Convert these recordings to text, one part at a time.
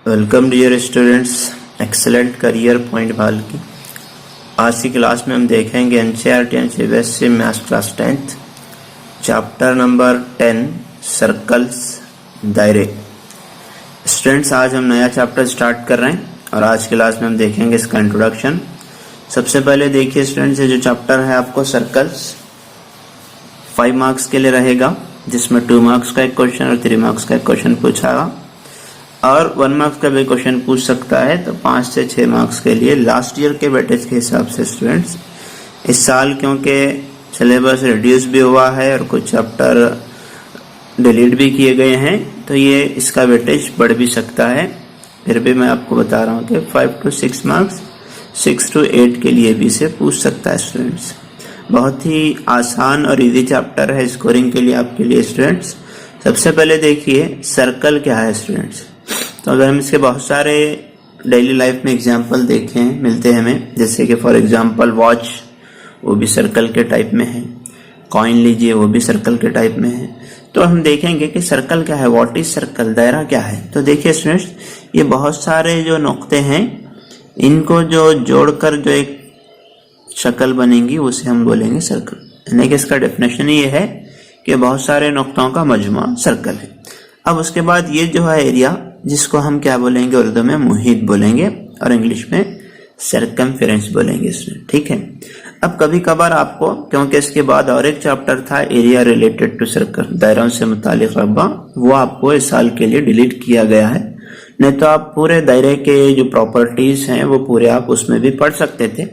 Welcome dear students, excellent career point भाल की आज की क्लास में हम देखेंगे NCERT and CBSE maths class 10th chapter number 10 circles दायरे। स्टूडेंट्स आज हम नया चैप्टर स्टार्ट कर रहे हैं और आज की क्लास में हम देखेंगे इसका इंट्रोडक्शन। सबसे पहले देखिए स्टूडेंट्स, ये जो चैप्टर है आपको सर्कल्स 5 मार्क्स के लिए रहेगा, जिसमें 2 मार्क्स का एक क्वेश्चन और 3 मार्क्स का एक क्वेश्चन पूछागा और 1 मार्क्स का भी क्वेश्चन पूछ सकता है। तो 5 से 6 मार्क्स के लिए लास्ट ईयर के वेटेज के हिसाब से स्टूडेंट्स इस साल क्योंकि सिलेबस रिड्यूस भी हुआ है और कुछ चैप्टर डिलीट भी किए गए हैं तो ये इसका वेटेज बढ़ भी सकता है। फिर भी मैं आपको बता रहा हूँ कि 5 to 6 मार्क्स 6 to 8 के लिए भी इसे पूछ सकता है स्टूडेंट्स। बहुत ही आसान और इजी चैप्टर है स्कोरिंग के लिए आपके लिए स्टूडेंट्स। सबसे पहले देखिए सर्कल क्या है स्टूडेंट्स। तो अगर हम इसके बहुत सारे डेली लाइफ में एग्जांपल देखें मिलते हैं हमें, जैसे कि फॉर एग्जांपल वॉच, वो भी सर्कल के टाइप में है। कॉइन लीजिए, वो भी सर्कल के टाइप में है। तो हम देखेंगे कि सर्कल क्या है, व्हाट इज सर्कल, दायरा क्या है। तो देखिए स्टूडेंट्स, ये बहुत सारे जो नुक्ते हैं इनको जो जोड़कर जो एक शक्ल बनेगी उसे हम बोलेंगे सर्कल। यानी कि इसका डेफिनेशन ये है कि बहुत सारे नुक्तों का मजमा सर्कल है। अब उसके बाद ये जो है एरिया, जिसको हम क्या बोलेंगे, उर्दू में मुहित बोलेंगे और इंग्लिश में सर्कमफेरेंस बोलेंगे इसमें, ठीक है। अब कभी कभार आपको, क्योंकि इसके बाद और एक चैप्टर था एरिया रिलेटेड टू सर्कल, दायरों से मुतालिक रकबा, वो आपको इस साल के लिए डिलीट किया गया है। नहीं तो आप पूरे दायरे के जो प्रॉपर्टीज हैं वो पूरे आप उसमें भी पढ़ सकते थे।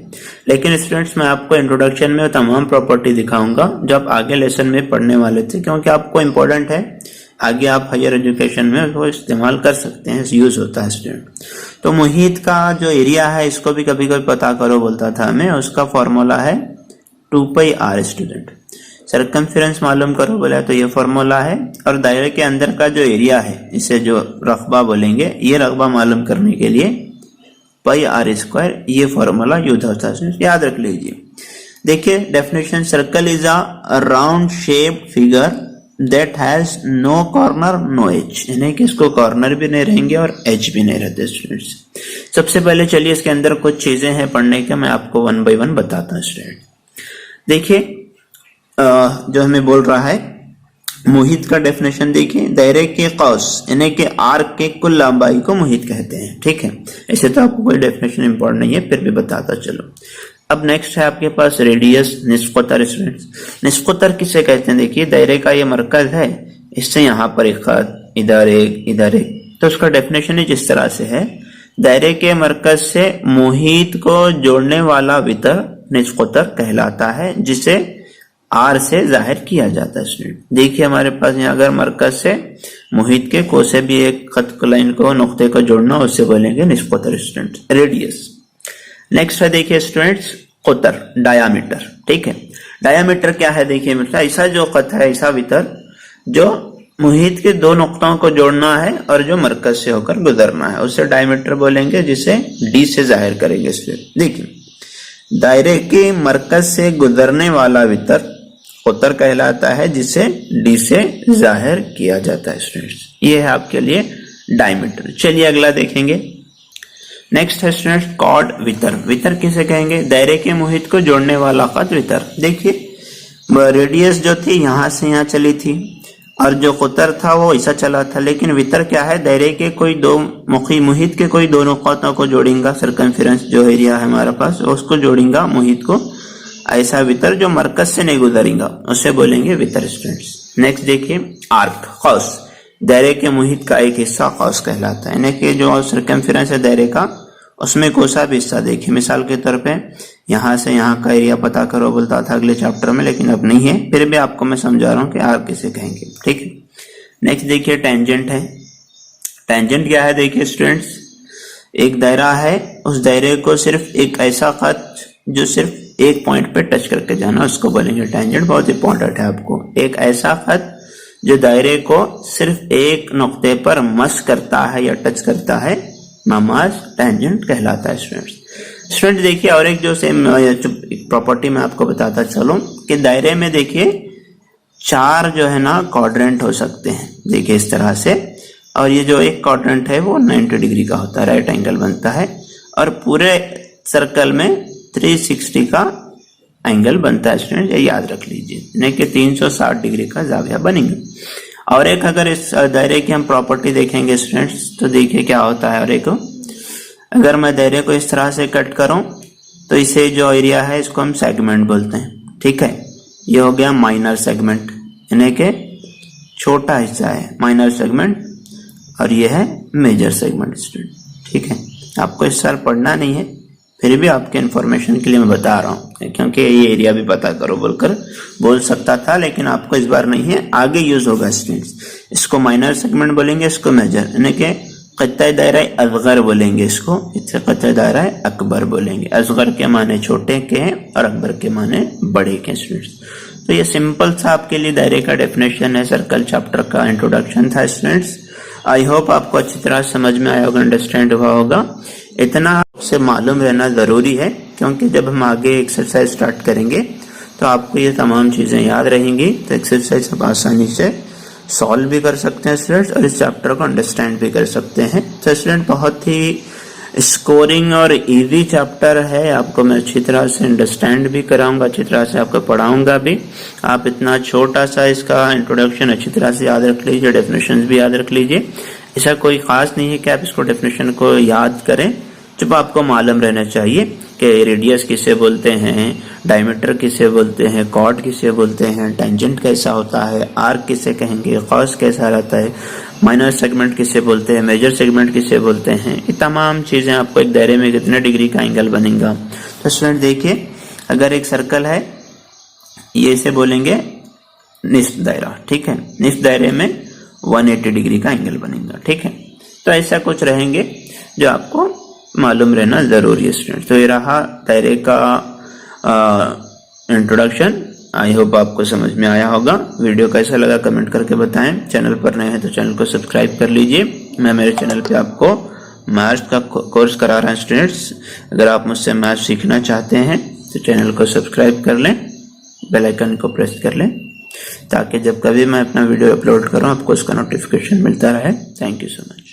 लेकिन स्टूडेंट्स, मैं आपको इंट्रोडक्शन में तमाम प्रॉपर्टी दिखाऊंगा जो आप आगे लेसन में पढ़ने वाले थे, क्योंकि आपको इम्पोर्टेंट है, आगे आप हायर एजुकेशन में वो इस्तेमाल कर सकते हैं, यूज होता है स्टूडेंट। तो मुहित का जो एरिया है इसको भी कभी कभी पता करो बोलता था हमें, उसका फॉर्मूला है 2πr स्टूडेंट। सर्कमफेरेंस मालूम करो बोला तो ये फॉर्मूला है, और दायरे के अंदर का जो एरिया है इसे जो रकबा बोलेंगे, ये रकबा मालूम करने के लिए πr², ये फॉर्मूला यूज होता है, याद रख लीजिए। देखिए definition, circle is a round shaped figure that has no corner no edge, यानी कि इसको कॉर्नर भी नहीं रहेंगे और एज भी नहीं रहते स्टूडेंट्स। सबसे पहले चलिए इसके अंदर कुछ चीजें हैं पढ़ने के, मैं आपको 1 by 1 बताता हूँ स्टूडेंट। देखिए जो हमें बोल रहा है मुहित का डेफिनेशन देखिए, दायरे के कौस यानी कि आर्क के कुल लंबाई को मुहित कहते हैं, ठीक है। ऐसे तो आपको कोई डेफिनेशन इंपॉर्टेंट नहीं है, फिर भी बताता चलो। अब नेक्स्ट है आपके पास रेडियस, निस्फ कतर स्टूडेंट्स। निस्फ कतर किसे कहते हैं, देखिए दायरे का ये मरकज है, इससे यहाँ पर एक खत, इधर एक, इधर एक, तो उसका डेफिनेशन ही जिस तरह से है, दायरे के मरकज से मुहित को जोड़ने वाला वितर निस्फ कतर कहलाता है, जिसे आर से जाहिर किया जाता है स्टूडेंट। देखिए हमारे पास यहाँ अगर मरकज से मुहित के को से भी एक खत लाइन को नुक्ते को जोड़ना, उससे बोलेंगे निस्फ कतर स्टूडेंट, रेडियस। नेक्स्ट है देखिए स्टूडेंट्स कतर, डायामीटर, ठीक है। डायामीटर क्या है, देखिए मतलब ऐसा जो खत है, ऐसा वितर जो मुहित के दो नुक्तों को जोड़ना है और जो मरकज से होकर गुजरना है, उसे डायमीटर बोलेंगे, जिसे डी से जाहिर करेंगे स्टूडेंट। देखिए दायरे के मरकज से गुजरने वाला वितर कतर कहलाता है, जिसे डी से जाहिर किया जाता है स्टूडेंट्स। ये है आपके लिए डायमीटर। चलिए अगला देखेंगे। नेक्स्ट है स्टूडेंट्स कॉर्ड, वितर। वितर किसे कहेंगे, दायरे के मुहित को जोड़ने वाला खत वितर। देखिए रेडियस जो थी यहाँ से यहाँ चली थी और जो कतर था वो ऐसा चला था, लेकिन वितर क्या है, दायरे के कोई दो मुहित के कोई दोनों खतों को जोड़ेगा, सर्कमफेरेंस जो एरिया है हमारे पास उसको जोड़ेगा मुहित को, ऐसा वितर जो मरकज से नहीं गुजरेगा उसे बोलेंगे वितर स्टूडेंट्स। नेक्स्ट देखिए आर्क, कौस, दायरे के मुहित का एक हिस्सा कौस कहलाता है, यानी कि जो सर्कमफेरेंस है दायरे का उसमें कोसा भी हिस्सा। देखिए मिसाल के तौर पे यहाँ से यहाँ का एरिया पता करो बोलता था अगले चैप्टर में, लेकिन अब नहीं है, फिर भी आपको मैं समझा रहा हूँ कि आर्क किसे कहेंगे, ठीक है। नेक्स्ट देखिए टेंजेंट है। टेंजेंट क्या है, देखिए स्टूडेंट्स एक दायरा है, उस दायरे को सिर्फ एक ऐसा खत जो सिर्फ एक पॉइंट पे टच करके जाना, उसको बोलेंगे टेंजेंट। बहुत इंपॉर्टेंट है आपको, एक ऐसा खत जो दायरे को सिर्फ एक नुक्ते पर मस करता है या टच करता है, नमाज टेंजेंट कहलाता है स्टूडेंट। देखिए और एक जो सेम प्रॉपर्टी मैं आपको बताता चलूं कि दायरे में देखिए 4 जो है ना क्वाड्रेंट हो सकते हैं। देखिए इस तरह से और ये जो एक क्वाड्रेंट है वो 90 डिग्री का होता है, राइट एंगल बनता है, और पूरे सर्कल में 360 का एंगल बनता है स्टूडेंट, ये याद रख लीजिए, यानी कि 360 डिग्री का जाविया बनेंगे। और एक अगर इस दायरे की हम प्रॉपर्टी देखेंगे स्टूडेंट्स, तो देखिए क्या होता है। और एक अगर मैं दायरे को इस तरह से कट करूं तो इसे जो एरिया है इसको हम सेगमेंट बोलते हैं, ठीक है। ये हो गया माइनर सेगमेंट, यानी कि छोटा हिस्सा है माइनर सेगमेंट, और ये है मेजर सेगमेंट स्टूडेंट, ठीक है। आपको इस साल पढ़ना नहीं है, फिर भी आपके इन्फॉर्मेशन के लिए मैं बता रहा हूँ, क्योंकि ये एरिया भी पता करो बोलकर बोल सकता था, लेकिन आपको इस बार नहीं है, आगे यूज होगा स्टूडेंट्स। इसको माइनर सेगमेंट बोलेंगे, इसको मेजर, यानी कि क़त्ता दायरा असगर बोलेंगे इसको, इससे क़त्ता दायरा अकबर बोलेंगे। असगर के माने छोटे के हैं और अकबर के माने बड़े के स्टूडेंट्स। तो ये सिंपल सा आपके लिए दायरे का डेफिनेशन है, सर्कल चैप्टर का इंट्रोडक्शन था स्टूडेंट्स। आई होप आपको अच्छी तरह समझ में आया होगा, अंडरस्टैंड हुआ होगा। इतना आपसे मालूम रहना जरूरी है, क्योंकि जब हम आगे एक्सरसाइज स्टार्ट करेंगे तो आपको ये तमाम चीजें याद रहेंगी, तो एक्सरसाइज आप आसानी से सॉल्व भी कर सकते हैं स्टूडेंट्स, और इस चैप्टर को अंडरस्टैंड भी कर सकते हैं। तो स्टूडेंट बहुत ही स्कोरिंग और इजी चैप्टर है, आपको मैं अच्छी तरह से अंडरस्टैंड भी कराऊंगा, अच्छी तरह से आपको पढ़ाऊंगा भी। आप इतना छोटा सा इसका इंट्रोडक्शन अच्छी तरह से याद रख लीजिए, डेफिनेशन भी याद रख लीजिए। ऐसा कोई खास नहीं है कि आप इसको डेफिनेशन को याद करें, जब आपको मालूम रहना चाहिए कि रेडियस किसे बोलते हैं, डायमीटर किसे बोलते हैं, कॉर्ड किसे बोलते हैं, टेंजेंट कैसा होता है, आर्क किसे कहेंगे, कॉस कैसा रहता है, माइनर सेगमेंट किसे बोलते हैं, मेजर सेगमेंट किसे बोलते हैं, ये तमाम चीजें आपको एक दायरे में कितने डिग्री का एंगल बनेगा। तो स्टूडेंट देखिए, अगर एक सर्कल है, ये इसे बोलेंगे निस्फ दायरा, ठीक है। निस्फ दायरे में 180 डिग्री का एंगल बनेगा, ठीक है। तो ऐसा कुछ रहेंगे जो आपको मालूम रहना जरूरी है स्टूडेंट। तो ये रहा दायरे का इंट्रोडक्शन। आई होप आपको समझ में आया होगा। वीडियो कैसा लगा कमेंट करके बताएं। चैनल पर नए हैं तो चैनल को सब्सक्राइब कर लीजिए। मैं मेरे चैनल पे आपको मैथ्स का कोर्स करा रहा हूं स्टूडेंट्स। अगर आप मुझसे मैथ्स सीखना चाहते हैं तो चैनल को सब्सक्राइब कर लें, बेल आइकन को प्रेस कर लें, ताकि जब कभी मैं अपना वीडियो अपलोड करूं आपको उसका नोटिफिकेशन मिलता रहे। Thank you so much.